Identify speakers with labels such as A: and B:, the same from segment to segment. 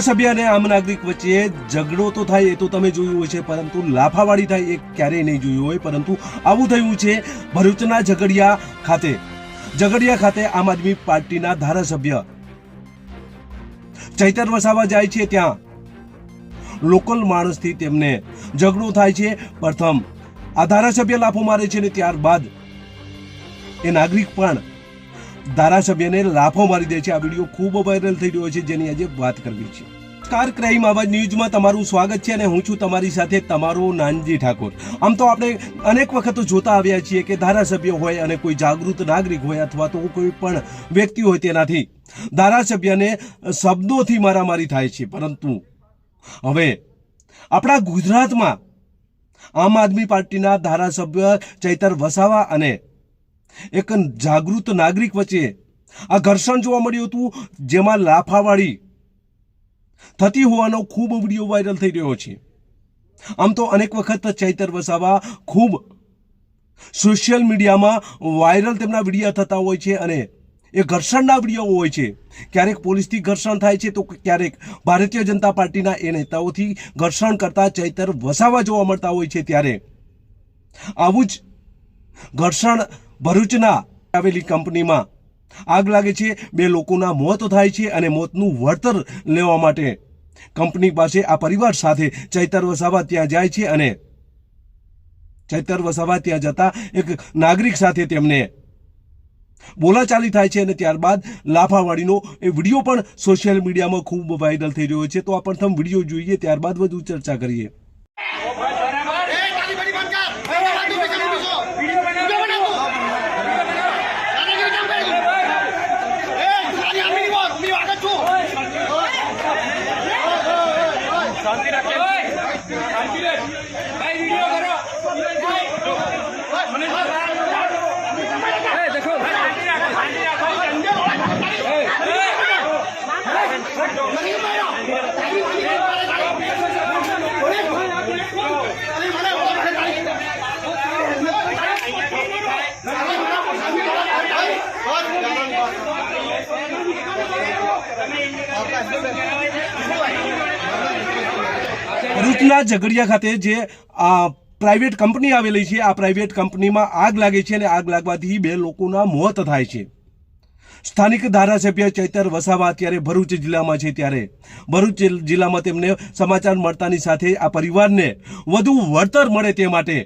A: ધારાસભ્ય અને આમ નાગરિક વચ્ચે ઝઘડો તો થાય એ તો તમે જોયું હોય છે, પરંતુ લાફાવાળી થાય એ ક્યારેય નહીં જોયું હોય. પરંતુ આવું થયું છે ભરૂચના ઝઘડિયા ખાતે આમ આદમી પાર્ટીના ધારાસભ્ય ચૈતર વસાવા જાય છે. ત્યાં લોકલ માણસથી તેમને ઝઘડો થાય છે. પ્રથમ આ ધારાસભ્ય લાફો મારે છે ને ત્યારબાદ એ નાગરિક પણ ધારાસભ્યને લાફો મારી દે છે. આ વિડીયો ખૂબ વાયરલ થઈ રહ્યો છે, જેની આજે વાત કરવી છે. નમસ્કાર, ક્રાઇમ આવાજ ન્યૂઝમાં તમારું સ્વાગત છે અને હું છું તમારી સાથે તમારો નાનજી ઠાકોર. આમ તો આપણે અનેક વખત જોતા આવ્યા છીએ કે ધારાસભ્ય હોય અને કોઈ જાગૃત નાગરિક હોય અથવા તો કોઈ પણ વ્યક્તિ હોય તેનાથી ધારાસભ્યને શબ્દોથી મારામારી થાય છે. પરંતુ હવે આપણા ગુજરાતમાં આમ આદમી પાર્ટીના ધારાસભ્ય ચૈતર વસાવા અને એક જાગૃત નાગરિક વચ્ચે આ ઘર્ષણ જોવા મળ્યું હતું, જેમાં લાફાવાળી થતી હોવાનો ખૂબ વિડીયો વાયરલ થઈ રહ્યો છે. આમ તો અનેક વખત ચૈતર વસાવા ખૂબ સોશિયલ મીડિયામાં વાયરલ તેમના વિડીયો થતા હોય છે અને એ ઘર્ષણના વિડીયો હોય છે. ક્યારેક પોલીસથી ઘર્ષણ થાય છે તો ક્યારેક ભારતીય જનતા પાર્ટીના એ નેતાઓથી ઘર્ષણ કરતા ચૈતર વસાવા જોવા મળતા હોય છે. ત્યારે આવું જ ઘર્ષણ ભરૂચના આવેલી કંપનીમાં આગ લાગે છે. 2 લોકોના મોત થાય છે અને મોતનું વળતર લેવા માટે કંપની પાસે આ પરિવાર સાથે ચૈતર વસાવા ત્યાં જાય છે અને ચૈતર વસાવા ત્યાં જતા એક નાગરિક સાથે તેમને બોલાચાલી થાય છે અને ત્યારબાદ લાફાવાળીનો એ વિડીયો પણ સોશિયલ મીડિયામાં ખૂબ વાયરલ થઈ રહ્યો છે. તો આ પ્રથમ વિડીયો જોઈએ, ત્યારબાદ વધુ ચર્ચા કરીએ. ભરૂચના ઝઘડિયા ખાતે જે પ્રાઇવેટ કંપની આવેલી છે, આ પ્રાઇવેટ કંપનીમાં આગ લાગે છે અને આગ લાગવાથી 2 લોકોના મોત થાય છે. સ્થાનિક ધારાસભ્ય ચૈતર વસાવા અત્યારે ભરૂચ જિલ્લામાં છે. ત્યારે ભરૂચ જિલ્લામાં તેમને સમાચાર મળતાની સાથે આ પરિવારને વધુ વળતર મળે તે માટે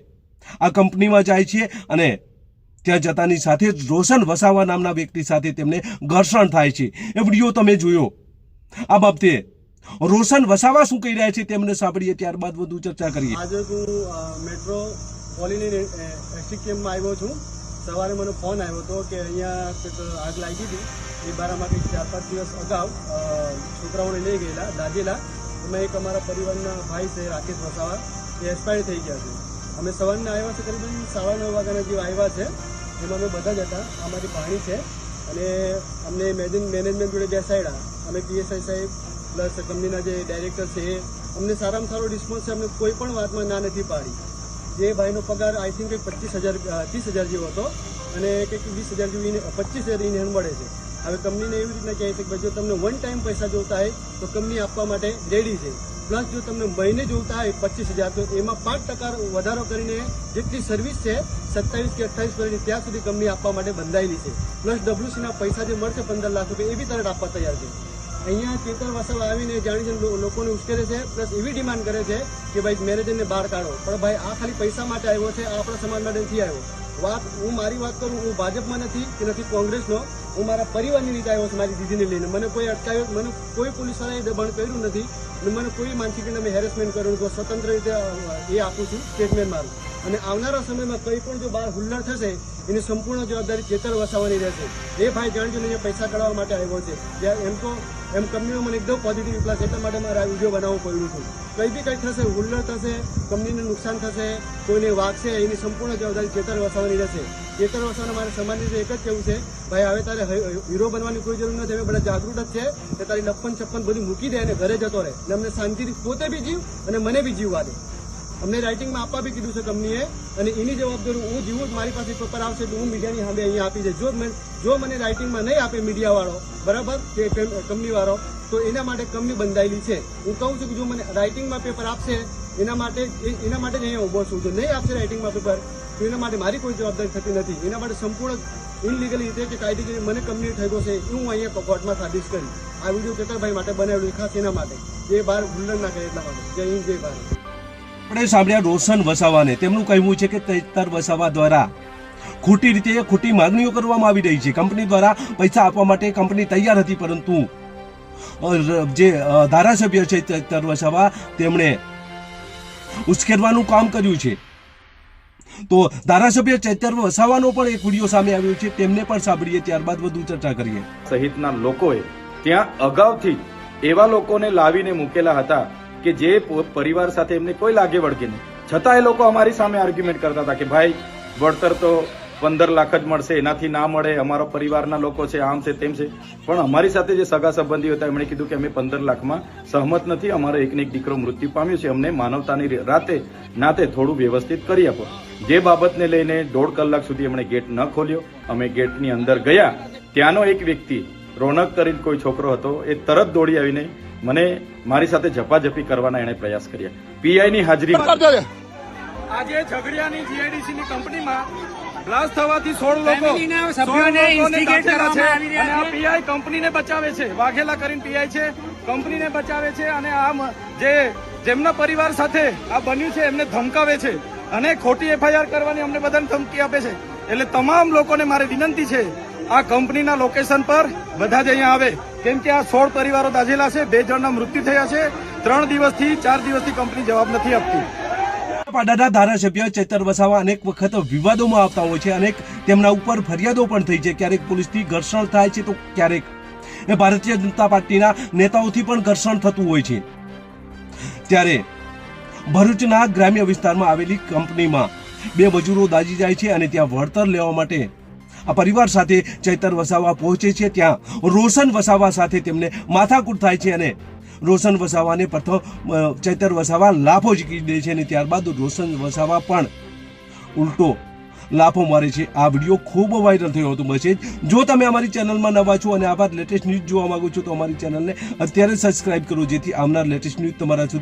A: આ કંપનીમાં જાય છે અને ત્યાં જતાની સાથે જ રોશન વસાવા નામના વ્યક્તિ સાથે તેમને ઘર્ષણ થાય છે. એ વિડીયો તમે જોયો. આ બાબતે રોશન વસાવા શું કહી રહ્યા છે તેમને સાંભળીએ, ત્યારબાદ વધુ ચર્ચા કરીએ.
B: આજે હું મેટ્રો કોલોની એસટી કેમ્પમાં આવ્યો છું. સવારે મને ફોન આવ્યો હતો કે અહીંયા કંઈક આગ લાગી હતી. એ બારામાં કંઈક 4-5 દિવસ અગાઉ છોકરાઓને લઈ ગયેલા દાજેલા. એમાં એક અમારા પરિવારના ભાઈ છે રાકેશ વસાવા, એ એક્સપાયર થઈ ગયા છે. અમે સવારના આવ્યા છે, કરીબન 9:30 વાગ્યાના જેવા આવ્યા છે. એમાં અમે બધા જ હતા. અમારી પાણી છે અને અમને મેનેજમેન્ટ જોડે બેસાડ્યા. અમે પીએસઆઈ સાહેબ પ્લસ કંપનીના જે ડાયરેક્ટર છે એ અમને સારામાં સારો રિસ્પોન્સ છે. અમને કોઈ પણ વાતમાં ના નથી પાડી. જે ભાઈનો પગાર આઈ થિંક કંઈક 30,000 જેવો હતો અને કંઈક 20,000 જેવી 25,000 ઇન હેન્ડ મળે છે. હવે કંપનીને એવી રીતના કહે છે કે જો તમને વન ટાઈમ પૈસા જોતા હોય તો કંપની આપવા માટે રેડી છે. પ્લસ જો તમને મહિને જોતા હોય 25,000 તો એમાં 5% વધારો કરીને જેટલી સર્વિસ છે 27 કે 28 કરીને ત્યાં સુધી કંપની આપવા માટે બંધાયેલી છે. પ્લસ ડબ્લ્યુસીના પૈસા જે મળશે 15 લાખ રૂપિયા એ બી તરત આપવા તૈયાર છે. અહીંયા ચૈતર વસાવા આવીને જાણી લોકોને ઉશ્કેરે છે, પ્લસ એવી ડિમાન્ડ કરે છે કે ભાઈ મેનેજરને બહાર કાઢો. પણ ભાઈ આ ખાલી પૈસા માટે આવ્યો છે, આ આપણા સમાજ માટે નથી આવ્યો. હું મારી વાત કરું, હું ભાજપમાં નથી કે નથી કોંગ્રેસનો, હું મારા પરિવારની રીતે આવ્યો છું. મારી દીદીને લઈને મને કોઈ અટકાવ્યો, મને કોઈ પોલીસવાળાએ દબાણ કર્યું નથી, મને કોઈ માનસિક રીતે મેં હેરેસમેન્ટ કર્યું નથી. સ્વતંત્ર રીતે એ આપું છું સ્ટેટમેન્ટ મારું. અને આવનારા સમયમાં કંઈ પણ જો બહાર હુલ્લડ થશે એની સંપૂર્ણ જવાબદારી ચૈતર વસાવાની રહેશે. એ ભાઈ જાણજો ને પૈસા કઢાવવા માટે આવ્યો છે. એમ કંપનીમાં મને એકદમ પોઝિટિવ પ્લસ એટલા માટે મારે આ વિડીયો બનાવવું પડ્યું હતું. કંઈ બી કંઈ થશે, હુલ્લડ થશે, કંપનીને નુકસાન થશે, કોઈને વાગશે, એની સંપૂર્ણ જવાબદારી ચૈતર વસાવાની રહેશે. ચૈતર વસાવાને મારે સમાજની રીતે એક જ કહેવું છે, ભાઈ હવે તારે હીરો બનવાની કોઈ જરૂર નથી. અમે બધા જાગૃત જ છે કે તારી લપન છપ્પન બધું મૂકી દે અને ઘરે જતો રહે અને અમને શાંતિથી પોતે બી જીવ અને મને બી જીવવા દે. અમને રાઇટિંગમાં આપવા બી કીધું છે કંપનીએ, અને એની જવાબદારી હું જેવું જ મારી પાસે પેપર આવશે તો હું મીડિયાની સામે અહીંયા આપી દઈશ. જો મને રાઇટિંગમાં નહીં આપે મીડિયાવાળો, બરાબર, કે કંપનીવાળો, તો એના માટે કંપની બંધાયેલી છે. હું કહું છું કે જો મને રાઇટિંગમાં પેપર આપશે એના માટે જ અહીંયા ઊભો છું. જો નહીં આપશે રાઇટિંગમાં પેપર તો એના માટે મારી કોઈ જવાબદારી થતી નથી. એના માટે સંપૂર્ણ ઇનલીગલી રીતે કે કાયદેસર મને કંપની ઠેકો છે એ હું અહીંયા કોર્ટમાં સાબિત કરી. આ વિડીયો કેતરભાઈ માટે બનાવેલું છે, ખાસ એના માટે, જે બહાર ભૂલણ ના કરે એટલા માટે. જય હિન્દ, જય ભારત.
A: આપણે સાંભળ્યા રોશન વસાવાને. તેમનું કહેવું છે કે ચૈતર વસાવા દ્વારા ખોટી રીતે ખોટી માંગણીઓ કરવામાં આવી રહી છે. કંપની દ્વારા પૈસા આપવા માટે કંપની તૈયાર હતી, પરંતુ જે ધારાસભ્ય છે ચૈતર વસાવા, તેમણે ઉશ્કેરવાનું કામ કર્યું છે. તો ધારાસભ્ય ચૈતર વસાવાનો પણ એક વિડીયો સામે આવ્યો છે, તેમને પણ સાંભળીએ, ત્યારબાદ વધુ ચર્ચા કરીએ.
C: સહિતના લોકોએ ત્યાં અગાઉથી એવા લોકોને લાવીને મૂકેલા હતા કે જે પરિવાર સાથે એમને કોઈ લાગે વળગે નહીં, છતાં એ લોકો અમારી સામે આર્ગ્યુમેન્ટ કરતા હતા કે ભાઈ વળતર તો 15 લાખ જ મળશે, એનાથી ના મળે, અમારા પરિવારના લોકો છે, આમ છે તેમ છે. પણ અમારી સાથે જે સગા સંબંધીઓ હતા એમણે કીધું કે અમે 15 લાખમાં સહમત નથી, અમારો એકને એક દીકરો મૃત્યુ પામ્યો છે, અમને માનવતાની નાતે થોડું વ્યવસ્થિત કરી આપો. જે બાબતને લઈને 1.5 કલાક સુધી એમણે ગેટ ન ખોલ્યો. અમે ગેટની અંદર ગયા, ત્યાંનો એક વ્યક્તિ રોનક કરીને કોઈ છોકરો હતો, એ તરત દોડી આવીને મને મારી સાથે ઝપાઝપી કરવાના એણે પ્રયાસ કર્યા. પીઆઈની હાજરીમાં
D: આજે ઝઘડિયાની જીઆઈડીસી ની કંપનીમાં બ્લાસ્ટ થવાથી 16
E: સભ્યોને ઇન્સ્ટિગેટ કરવામાં આવી
D: અને
E: રહ્યા
D: આ પીઆઈ કંપનીને બચાવે છે. વાઘેલા કરીને પીઆઈ છે, કંપનીને બચાવે છે, અને આ જેમના પરિવાર સાથે આ બન્યું છે એમને ધમકાવે છે અને ખોટી એફઆઈઆર કરવાની અમને બધાને ધમકી આપે છે. એટલે તમામ લોકોને મારી વિનંતી છે, આ કંપનીના લોકેશન પર બધા જ અહીંયા આવે, કેમ કે આ 16 પરિવારો દાઝેલા છે, 2 જણના મૃત્યુ થયા છે. 3 દિવસથી 4 દિવસથી કંપની જવાબ નથી આપતી.
A: પાડાના ધારાસભ્ય ચૈતર વસાવા અનેક વખત વિવાદોમાં આવતા હોય છે, અનેક તેમના ઉપર ફરિયાદો પણ થઈ છે. ક્યારેક પોલીસથી ઘર્ષણ થાય છે, તો ક્યારેક એ ભારતીય જનતા પાર્ટીના નેતાઓથી પણ ઘર્ષણ થતું હોય છે. ત્યારે ભરૂચના ગ્રામ્ય વિસ્તારમાં આવેલી કંપનીમાં 2 મજૂરો દાઝી જાય છે અને ત્યાં વળતર લેવા માટે આ પરિવાર સાથે ચૈતર વસાવા પહોંચે છે. ત્યાં રોશન વસાવા સાથે તેમને માથાકૂટ થાય છે અને રોશન વસાવાને પ્રથમ ચૈતર વસાવા લાફો ઝીકી દે છે અને ત્યારબાદ રોશન વસાવા પણ ઉલટો લાફો મારે છે. આ વિડીયો ખૂબ વાયરલ થયો હતો. મેસેજ, જો તમે અમારી ચેનલમાં નવા છો અને આવા લેટેસ્ટ ન્યૂઝ જોવા માંગો છો તો અમારી ચેનલને અત્યારે સબસ્ક્રાઇબ કરો, જેથી આવનાર લેટેસ્ટ ન્યૂઝ તમારા સુધી